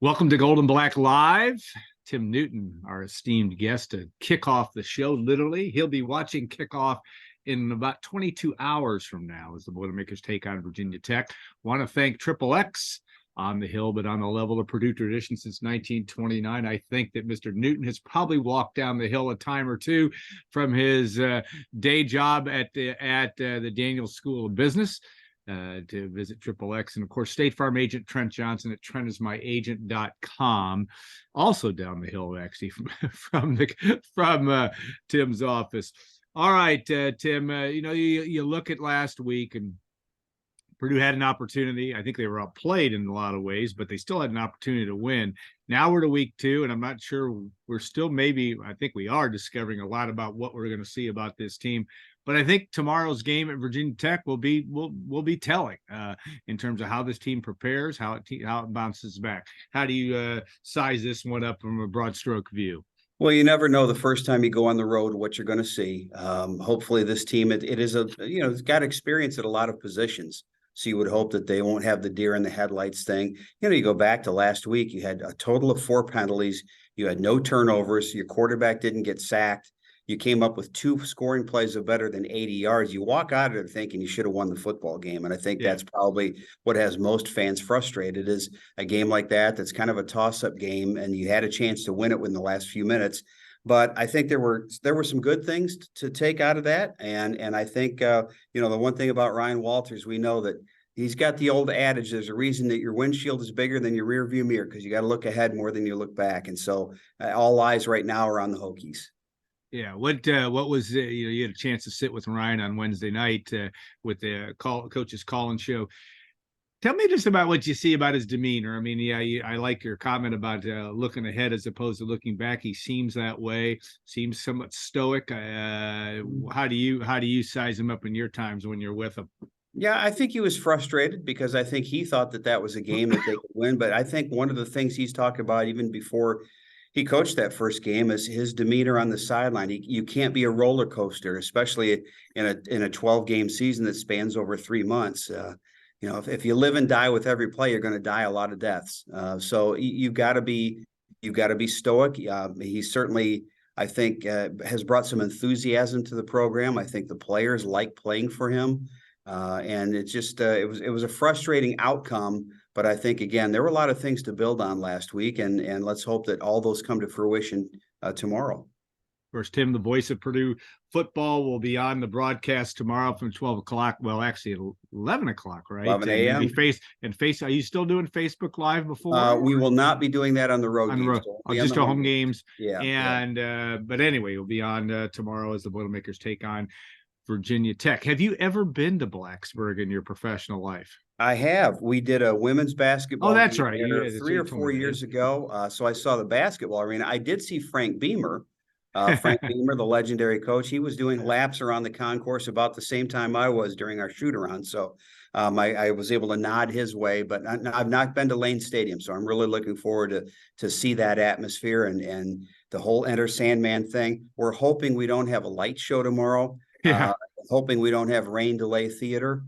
Welcome to Gold and Black Live. Tim Newton, our esteemed guest, to kick off the show. Literally, he'll be watching kickoff in about 22 hours from now as the Boilermakers take on Virginia Tech. Want to thank Triple X on the Hill, but on the level of Purdue tradition since 1929. I think that Mr. Newton has probably walked down the hill a time or two from his day job at the Daniels School of Business. To visit Triple X, and of course State Farm agent Trent Johnson at trentismyagent.com, also down the hill actually from Tim's office. All right, Tim, you look at last week, and Purdue had an opportunity. I think they were outplayed in a lot of ways, but they still had an opportunity to win. Now we're to week 2, and I'm not sure, we're still I think we are discovering a lot about what we're going to see about this team. But I think tomorrow's game at Virginia Tech will be telling in terms of how this team prepares, how it bounces back. How do you size this one up from a broad stroke view? Well, you never know the first time you go on the road what you're going to see. Hopefully this team, it is it's got experience at a lot of positions. So you would hope that they won't have the deer in the headlights thing. You go back to last week, you had a total of 4 penalties. You had no turnovers. Your quarterback didn't get sacked. You came up with 2 scoring plays of better than 80 yards. You walk out of it thinking you should have won the football game. And I think that's probably what has most fans frustrated, is a game like that's kind of a toss-up game, and you had a chance to win it within the last few minutes. But I think there were some good things to take out of that. And I think, the one thing about Ryan Walters, we know that he's got the old adage, there's a reason that your windshield is bigger than your rear view mirror, because you got to look ahead more than you look back. And so all eyes right now are on the Hokies. Yeah, what was you had a chance to sit with Ryan on Wednesday night with the coach's call-in show. Tell me just about what you see about his demeanor. I mean, I like your comment about looking ahead as opposed to looking back. He seems that way. Seems somewhat stoic. How do you size him up in your times when you're with him? Yeah, I think he was frustrated because I think he thought that was a game that they could win. But I think one of the things he's talked about even before he coached that first game is his demeanor on the sideline. You can't be a roller coaster, especially in a 12-game season that spans over 3 months. If you live and die with every play, you're going to die a lot of deaths. So you've got to be stoic. He certainly, I think, has brought some enthusiasm to the program. I think the players like playing for him. And it just it was a frustrating outcome, but I think, again, there were a lot of things to build on last week, and let's hope that all those come to fruition tomorrow. Of course, Tim, the voice of Purdue football, will be on the broadcast tomorrow from 12 o'clock. Well, actually, at 11 o'clock, right? 11 a.m. Are you still doing Facebook Live before? We will not be doing that on the road. Just home games. Yeah. And but anyway, you'll be on tomorrow as the Boilermakers take on Virginia Tech. Have you ever been to Blacksburg in your professional life? I have. We did a women's basketball. Oh, that's right. 3 or 4 years ago. So I saw the basketball arena. I did see Frank Beamer. Frank Beamer, the legendary coach. He was doing laps around the concourse about the same time I was during our shoot around. So I was able to nod his way, but I've not been to Lane Stadium. So I'm really looking forward to see that atmosphere and the whole Enter Sandman thing. We're hoping we don't have a light show tomorrow. Yeah. Hoping we don't have rain delay theater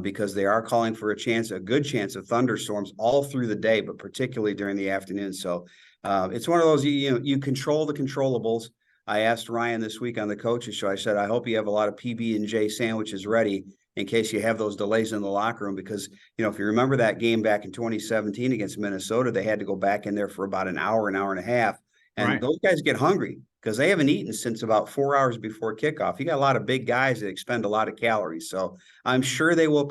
because they are calling for a good chance of thunderstorms all through the day, but particularly during the afternoon. So it's one of those, you control the controllables. I asked Ryan this week on the coaches show, I said, I hope you have a lot of PB&J sandwiches ready in case you have those delays in the locker room, because, if you remember that game back in 2017 against Minnesota, they had to go back in there for about an hour and a half. And right. Those guys get hungry because they haven't eaten since about 4 hours before kickoff. You got a lot of big guys that expend a lot of calories. So I'm sure they will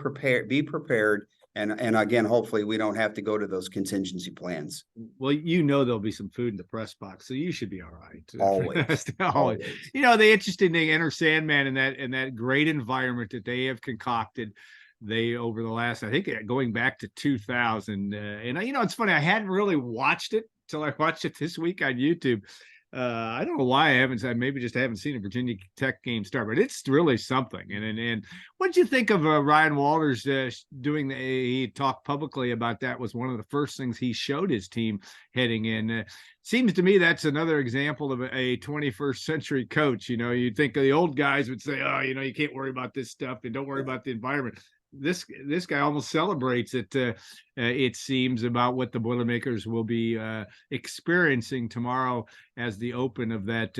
be prepared. And again, hopefully we don't have to go to those contingency plans. Well, there'll be some food in the press box, so you should be all right. Always. Always. The interesting thing, Enter Sandman, in that great environment that they have concocted, over the last, I think, going back to 2000. And it's funny, I hadn't really watched it till I watched it this week on YouTube. I don't know why I haven't seen a Virginia Tech game start, but it's really something. And what did you think of Ryan Walters he talked publicly about that? Was one of the first things he showed his team heading in. Seems to me that's another example of a 21st century coach. You'd think the old guys would say, oh, you can't worry about this stuff and don't worry about the environment. this guy almost celebrates it. It seems about what the Boilermakers will be experiencing tomorrow as the open of that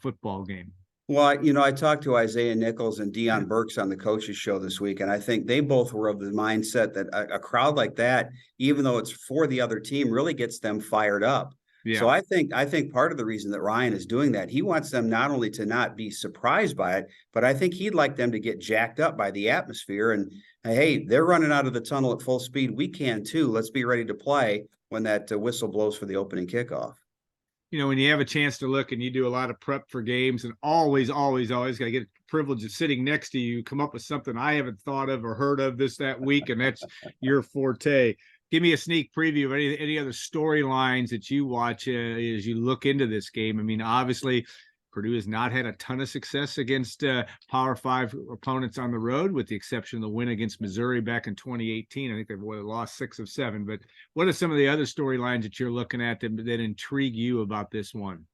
football game. Well, I talked to Isaiah Nichols and Deion Burks on the coaches show this week, and I think they both were of the mindset that a crowd like that, even though it's for the other team, really gets them fired up. So Yeah. I think part of the reason that Ryan is doing that, he wants them not only to not be surprised by it, but I think he'd like them to get jacked up by the atmosphere. And hey, they're running out of the tunnel at full speed. We can too. Let's be ready to play when that whistle blows for the opening kickoff. When you have a chance to look and you do a lot of prep for games, and always got to get the privilege of sitting next to you, come up with something I haven't thought of or heard of that week, and that's your forte. Give me a sneak preview of any other storylines that you watch as you look into this game. I mean, obviously, Purdue has not had a ton of success against Power 5 opponents on the road, with the exception of the win against Missouri back in 2018. I think they've lost 6 of 7. But what are some of the other storylines that you're looking at that intrigue you about this one?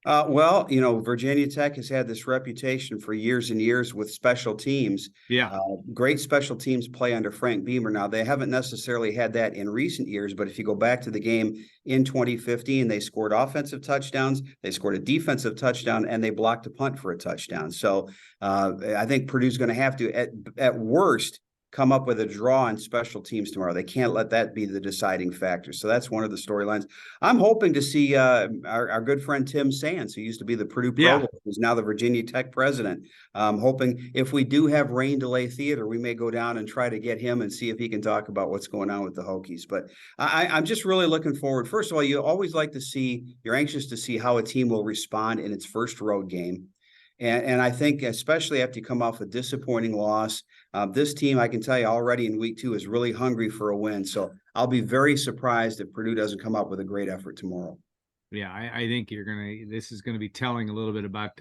Well, Virginia Tech has had this reputation for years and years with special teams. Yeah. Great special teams play under Frank Beamer. Now, they haven't necessarily had that in recent years, but if you go back to the game in 2015, they scored offensive touchdowns, they scored a defensive touchdown, and they blocked a punt for a touchdown. So I think Purdue's going to have to, at worst, come up with a draw on special teams tomorrow. They can't let that be the deciding factor. So that's one of the storylines. I'm hoping to see our good friend Tim Sands, who used to be the Purdue provost, who's now the Virginia Tech president. Hoping if we do have rain delay theater, we may go down and try to get him and see if he can talk about what's going on with the Hokies. But I'm just really looking forward. First of all, you always like to see, you're anxious to see how a team will respond in its first road game. And I think, especially after you come off a disappointing loss, this team, I can tell you already in week 2, is really hungry for a win. So I'll be very surprised if Purdue doesn't come up with a great effort tomorrow. Yeah, I think this is going to be telling a little bit about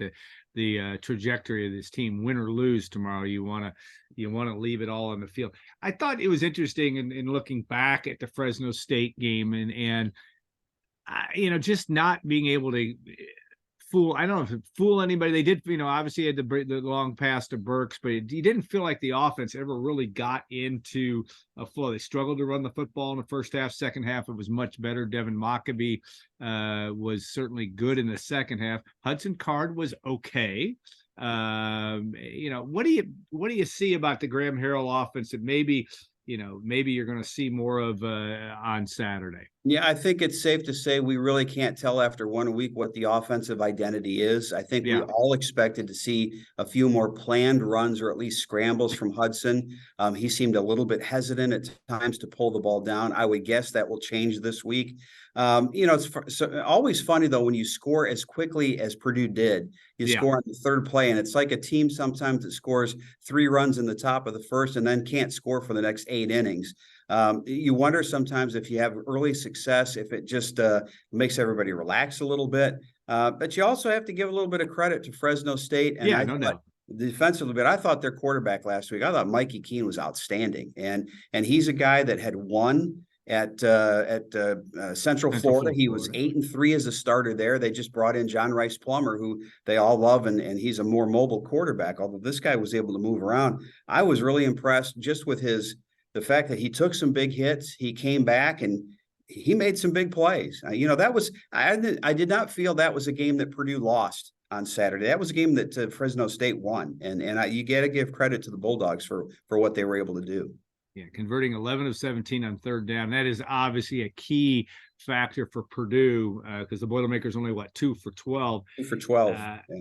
the trajectory of this team. Win or lose tomorrow, you want to leave it all on the field. I thought it was interesting in looking back at the Fresno State game and just not being able to I don't know if it fool anybody. They did, obviously had the long pass to Burks, but you didn't feel like the offense ever really got into a flow. They struggled to run the football in the first half. Second half, it was much better. Devin Mockabee was certainly good in the second half. Hudson Card was okay. What do you see about the Graham Harrell offense that maybe you're going to see more of on Saturday? Yeah, I think it's safe to say we really can't tell after 1 week what the offensive identity is. I think we all expected to see a few more planned runs or at least scrambles from Hudson. He seemed a little bit hesitant at times to pull the ball down. I would guess that will change this week. It's always funny, though, when you score as quickly as Purdue did. You score on the third play, and it's like a team sometimes that scores 3 runs in the top of the first and then can't score for the next 8 innings. You wonder sometimes if you have early success, if it just makes everybody relax a little bit. But you also have to give a little bit of credit to Fresno State. And no doubt. Defensively, but I thought their quarterback last week, I thought Mikey Keene was outstanding. And he's a guy that had won at Central Florida. He was 8-3 as a starter there. They just brought in John Rice Plummer, who they all love, and he's a more mobile quarterback. Although this guy was able to move around, I was really impressed just with the fact that he took some big hits. He came back and he made some big plays. That was I did not feel that was a game that Purdue lost on Saturday. That was a game that Fresno State won, and you got to give credit to the Bulldogs for what they were able to do. Yeah, converting 11 of 17 on third down. That is obviously a key factor for Purdue because the Boilermakers only 2 for 12. 2 for 12.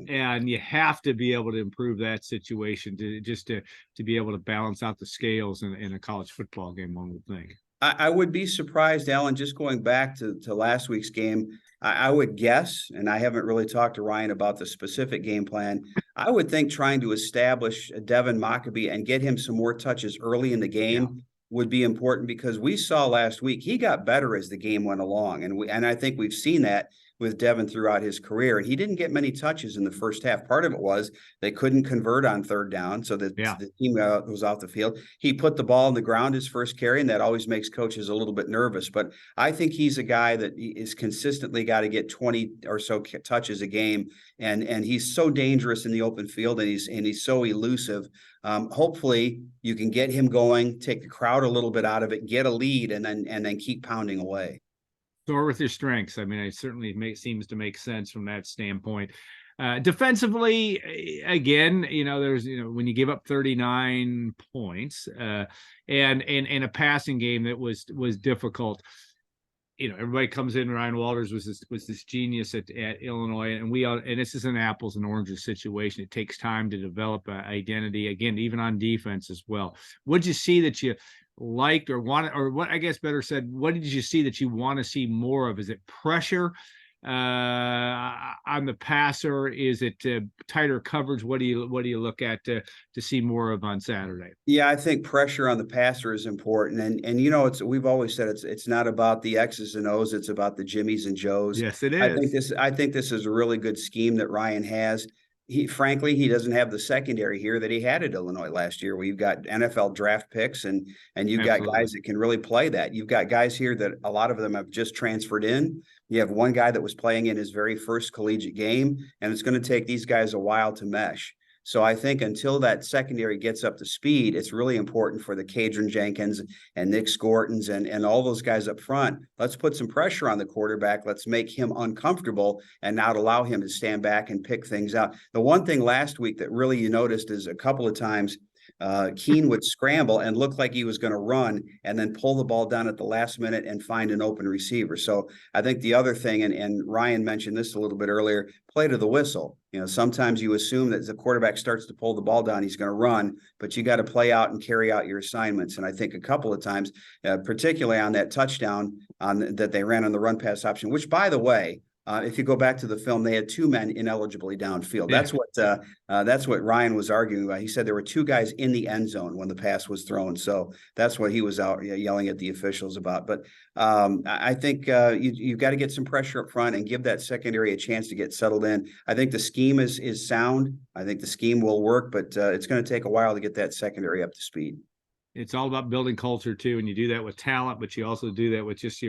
And you have to be able to improve that situation to be able to balance out the scales in a college football game, one would think. I would be surprised, Alan, just going back to last week's game. I would guess, and I haven't really talked to Ryan about the specific game plan, I would think trying to establish Devin Mockabee and get him some more touches early in the game would be important, because we saw last week he got better as the game went along. And I think we've seen that with Devin throughout his career. And he didn't get many touches in the first half. Part of it was they couldn't convert on third down, so that Yeah. the team was off the field. He put the ball on the ground his first carry, and that always makes coaches a little bit nervous. But I think he's a guy that is consistently got to get 20 or so touches a game, and he's so dangerous in the open field, and he's so elusive. Hopefully you can get him going, take the crowd a little bit out of it, get a lead, and then keep pounding away. Or with your strengths. I mean, it certainly seems to make sense from that standpoint. Defensively, again, there's, when you give up 39 points and a passing game that was difficult, everybody comes in. Ryan Walters was this genius at Illinois, and this is an apples and oranges situation. It takes time to develop an identity, again, even on defense as well. What'd you see that you liked or wanted, or what, I guess better said, what did you see that you want to see more of? Is it pressure on the passer? Is it tighter coverage? What do you look at to see more of on Saturday? Yeah, I think pressure on the passer is important, and we've always said it's not about the X's and O's, it's about the Jimmies and Joes. Yes, it is. I think this is a really good scheme that Ryan has. Frankly, he doesn't have the secondary here that he had at Illinois last year, where you've got NFL draft picks and you've got guys that can really play that. You've got guys here that a lot of them have just transferred in. You have one guy that was playing in his very first collegiate game, and it's going to take these guys a while to mesh. So I think until that secondary gets up to speed, it's really important for the Cadron Jenkins and Nick Scortons and all those guys up front. Let's put some pressure on the quarterback. Let's make him uncomfortable and not allow him to stand back and pick things out. The one thing last week that really you noticed is a couple of times Keene would scramble and look like he was going to run and then pull the ball down at the last minute and find an open receiver. So I think the other thing, and Ryan mentioned this a little bit earlier, play to the whistle. Sometimes you assume that as the quarterback starts to pull the ball down, he's going to run, but you got to play out and carry out your assignments. And I think a couple of times, particularly on that touchdown that they ran on the run pass option, which, by the way, if you go back to the film, they had two men ineligibly downfield. That's what Ryan was arguing about. He said there were two guys in the end zone when the pass was thrown. So that's what he was out yelling at the officials about. But I think you've got to get some pressure up front and give that secondary a chance to get settled in. I think the scheme is sound. I think the scheme will work, but it's going to take a while to get that secondary up to speed. It's all about building culture too, and you do that with talent, but you also do that with just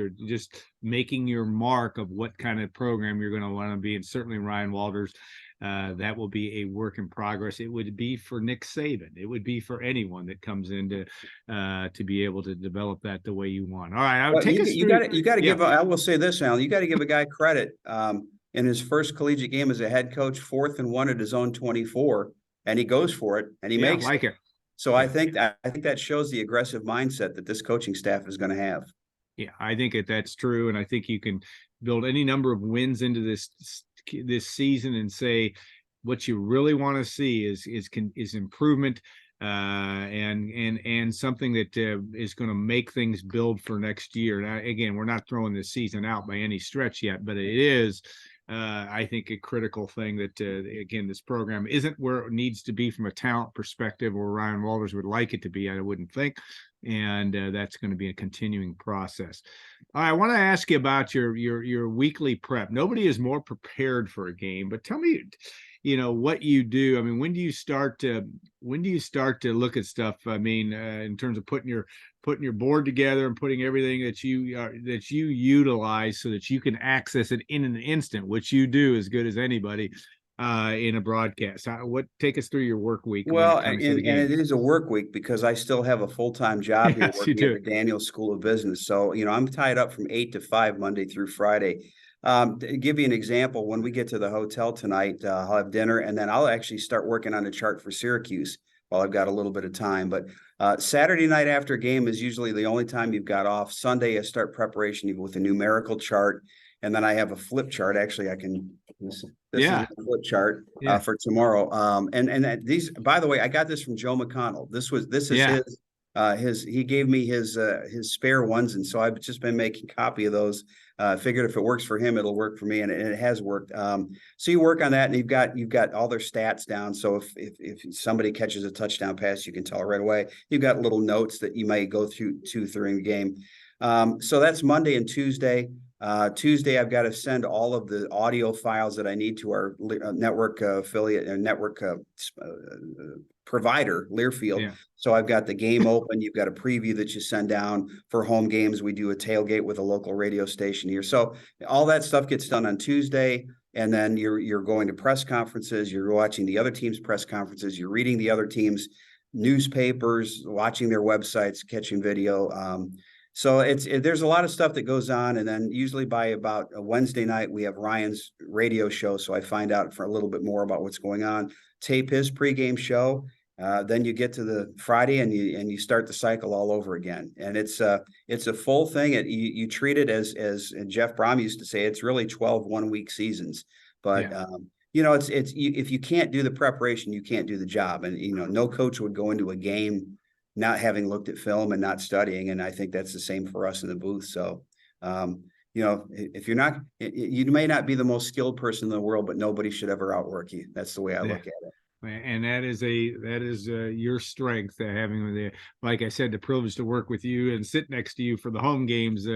making your mark of what kind of program you're going to want to be. And certainly Ryan Walters, that will be a work in progress. It would be for Nick Saban. It would be for anyone that comes in to be able to develop that the way you want. All right, you got to give. I will say this, Alan. You got to give a guy credit. In his first collegiate game as a head coach, 4th and 1 at his own 24, and he goes for it and he makes it. So I think that shows the aggressive mindset that this coaching staff is going to have. Yeah, I think that's true, and I think you can build any number of wins into this season and say what you really want to see is improvement and something that is going to make things build for next year. Now, again, we're not throwing this season out by any stretch yet, but it is. I think a critical thing that, again, this program isn't where it needs to be from a talent perspective or Ryan Walters would like it to be, I wouldn't think. And that's going to be a continuing process. All right, I want to ask you about your weekly prep. Nobody is more prepared for a game, but tell me, what you do. I mean, when do you start to look at stuff? I mean, in terms of putting your board together and putting everything that you utilize so that you can access it in an instant, which you do as good as anybody in a broadcast. Take us through your work week. Well, and it is a work week because I still have a full-time job here working at the Daniels School of Business. So, I'm tied up from 8 to 5 Monday through Friday. To give you an example, when we get to the hotel tonight, I'll have dinner and then I'll actually start working on a chart for Syracuse while I've got a little bit of time. But Saturday night after a game is usually the only time you've got off. Sunday, I start preparation with a numerical chart. And then I have a flip chart. Actually, this is a flip chart for tomorrow. And these, by the way, I got this from Joe McConnell. This is he gave me his spare ones. And so I've just been making copy of those. Figured if it works for him, it'll work for me, and it has worked. So you work on that, and you've got all their stats down. So if somebody catches a touchdown pass, you can tell right away. You've got little notes that you might go through during the game. So that's Monday and Tuesday. Tuesday, I've got to send all of the audio files that I need to our network affiliate and network provider, Learfield. Yeah. So I've got the game open. You've got a preview that you send down for home games. We do a tailgate with a local radio station here. So all that stuff gets done on Tuesday. And then you're going to press conferences. You're watching the other team's press conferences. You're reading the other team's newspapers, watching their websites, catching video. So there's a lot of stuff that goes on, and then usually by about a Wednesday night we have Ryan's radio show, so I find out for a little bit more about what's going on. Tape his pregame show. Then you get to the Friday and you start the cycle all over again, and it's a full thing. You treat it as Jeff Brom used to say, it's really 12 1-week seasons, but. Yeah. If you can't do the preparation, you can't do the job, and no coach would go into a game not having looked at film and not studying. And I think that's the same for us in the booth. So, if you're not, you may not be the most skilled person in the world, but nobody should ever outwork you. That's the way I look at it. And that is your strength, having the, like I said, the privilege to work with you and sit next to you for the home games.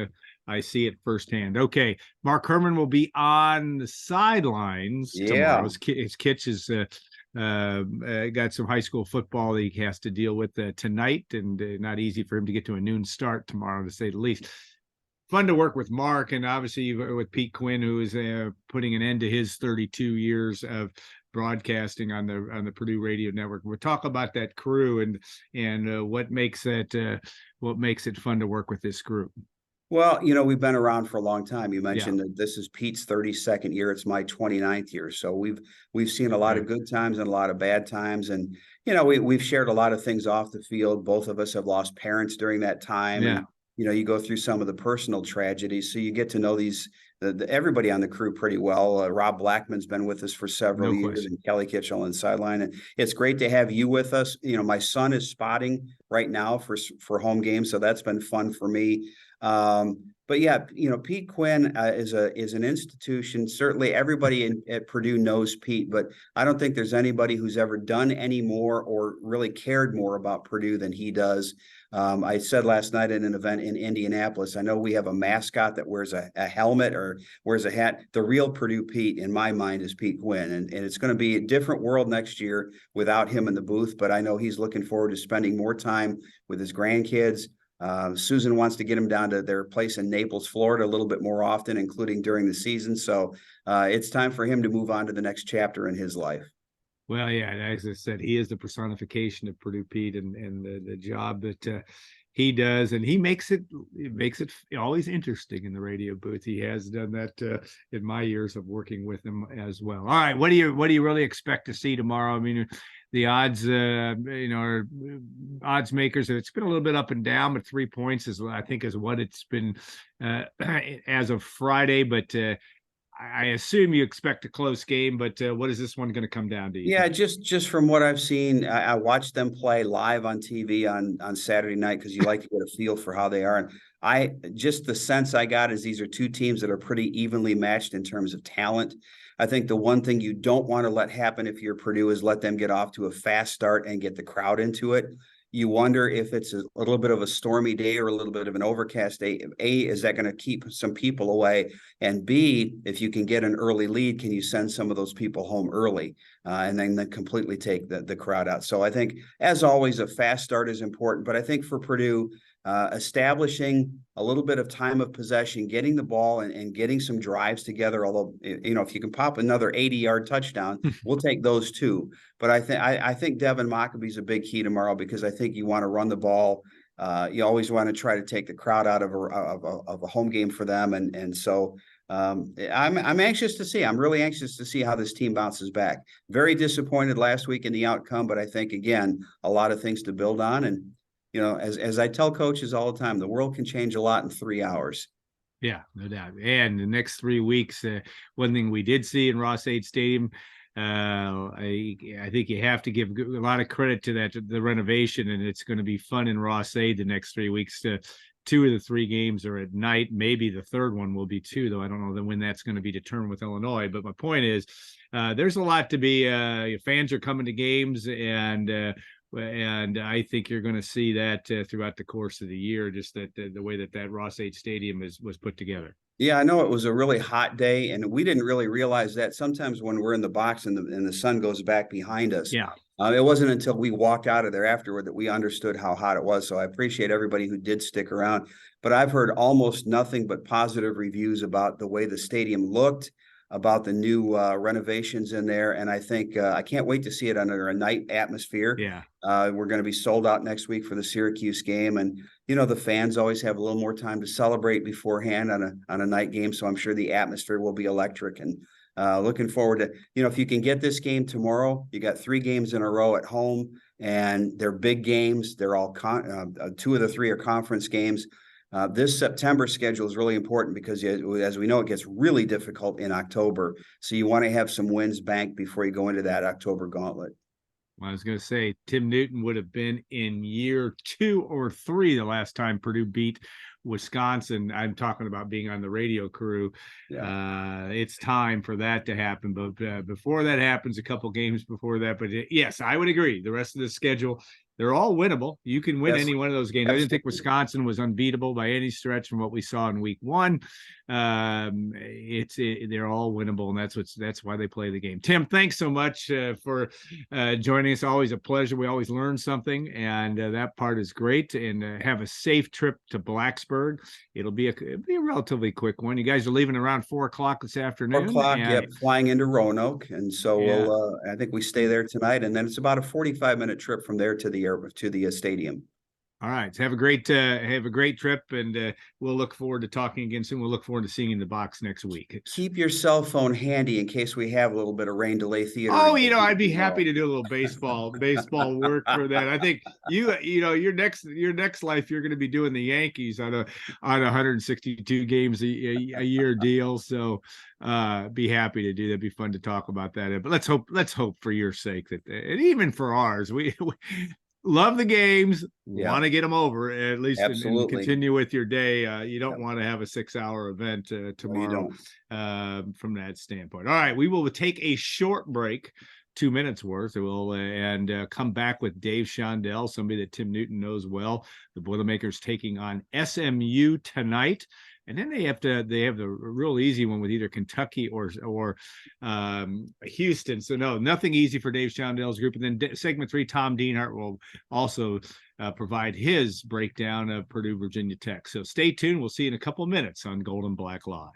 I see it firsthand. Okay, Mark Herman will be on the sidelines tomorrow. His Kitch is got some high school football that he has to deal with tonight, and not easy for him to get to a noon start tomorrow, to say the least. Fun to work with Mark, and obviously with Pete Quinn, who is putting an end to his 32 years of broadcasting on the Purdue Radio Network. We'll talk about that crew and what makes it fun to work with this group. Well, we've been around for a long time. You mentioned that this is Pete's 32nd year. It's my 29th year. So we've seen a lot of good times and a lot of bad times. And, we've shared a lot of things off the field. Both of us have lost parents during that time. Yeah. And, you go through some of the personal tragedies. So you get to know everybody on the crew pretty well. Rob Blackman's been with us for several years, and Kelly Kitchell on the sideline. And it's great to have you with us. My son is spotting right now for home games. So that's been fun for me. But yeah, Pete Quinn is an institution. Certainly everybody at Purdue knows Pete, but I don't think there's anybody who's ever done any more or really cared more about Purdue than he does. I said last night at an event in Indianapolis, I know we have a mascot that wears a helmet or wears a hat. The real Purdue Pete, in my mind, is Pete Quinn. And it's going to be a different world next year without him in the booth, but I know he's looking forward to spending more time with his grandkids. Susan wants to get him down to their place in Naples, Florida, a little bit more often, including during the season. So it's time for him to move on to the next chapter in his life. Well, yeah, as I said, he is the personification of Purdue Pete and the job that he does, and he makes it always interesting in the radio booth. He has done that in my years of working with him as well. All right, what do you really expect to see tomorrow? I mean, the odds, are odds makers. It's been a little bit up and down, but 3 points is what it's been as of Friday. But I assume you expect a close game. But what is this one going to come down to? Yeah, just from what I've seen, I watched them play live on TV on Saturday night because you like to get a feel for how they are. And the sense I got is these are two teams that are pretty evenly matched in terms of talent. I think the one thing you don't want to let happen if you're Purdue is let them get off to a fast start and get the crowd into it. You wonder if it's a little bit of a stormy day or a little bit of an overcast day. A, is that going to keep some people away? And B, if you can get an early lead, can you send some of those people home early and then completely take the crowd out? So I think, as always, a fast start is important. But I think for Purdue, establishing a little bit of time of possession, getting the ball and getting some drives together. Although, if you can pop another 80-yard touchdown, we'll take those too. But I think Devin Maccabee's a big key tomorrow because I think you want to run the ball. You always want to try to take the crowd out of a home game for them. And so I'm anxious to see. I'm really anxious to see how this team bounces back. Very disappointed last week in the outcome, but I think, again, a lot of things to build on. And as I tell coaches all the time, the world can change a lot in 3 hours. Yeah, no doubt. And the next 3 weeks, one thing we did see in Ross-Ade Stadium, I think you have to give a lot of credit to the renovation, and it's going to be fun in Ross-Ade the next 3 weeks. 2 of the 3 games are at night. Maybe the third one will be 2, though I don't know when that's going to be determined with Illinois. But my point is, there's a lot to be. Fans are coming to games, and And I think you're going to see that throughout the course of the year, just that the way that Ross 8 Stadium was put together. Yeah, I know it was a really hot day, and we didn't really realize that. Sometimes when we're in the box and the sun goes back behind us, Yeah. it wasn't until we walked out of there afterward that we understood how hot it was. So I appreciate everybody who did stick around. But I've heard almost nothing but positive reviews about the way the stadium looked, about the new renovations in there, and I think I can't wait to see it under a night atmosphere. Yeah. We're going to be sold out next week for the Syracuse game, and the fans always have a little more time to celebrate beforehand on a night game. So I'm sure the atmosphere will be electric, and looking forward to, if you can get this game tomorrow. You got 3 games in a row at home, and they're big games. They're all 2 of the 3 are conference games. This September schedule is really important because, as we know, it gets really difficult in October. So you want to have some wins banked before you go into that October gauntlet. Well, I was going to say Tim Newton would have been in year 2 or 3 the last time Purdue beat Wisconsin. I'm talking about being on the radio crew. Yeah. It's time for that to happen. But before that happens, a couple games before that. But yes, I would agree. The rest of the schedule, they're all winnable. You can win any one of those games. Absolutely. I didn't think Wisconsin was unbeatable by any stretch from what we saw in week 1. They're all winnable, and that's why they play the game. Tim, thanks so much for joining us. Always a pleasure. We always learn something, and that part is great. And have a safe trip to Blacksburg. It'll be a relatively quick one. You guys are leaving around 4:00 this afternoon. 4:00, yep, flying into Roanoke, and so we'll. I think we stay there tonight, and then it's about a 45-minute trip from there to the stadium. All right. So have a great trip, and we'll look forward to talking again soon. We'll look forward to seeing you in the box next week. Keep your cell phone handy in case we have a little bit of rain delay theater. Oh, I'd be happy to do a little baseball work for that. I think your next life you're going to be doing the Yankees on a 162 games a year deal. So be happy to do that. It'd be fun to talk about that. But let's hope for your sake that, and even for ours, we love the games, want to get them over at least, and continue with your day. You don't want to have a 6-hour event tomorrow from that standpoint. All right, we will take a short break, 2 minutes worth. And come back with Dave Shondell, somebody that Tim Newton knows well. The Boilermakers taking on SMU tonight. And then they have the real easy one with either Kentucky or Houston. So no, nothing easy for Dave Shondell's group. And then segment 3, Tom Dienhart will also provide his breakdown of Purdue, Virginia Tech. So stay tuned. We'll see you in a couple of minutes on Gold and Black Live.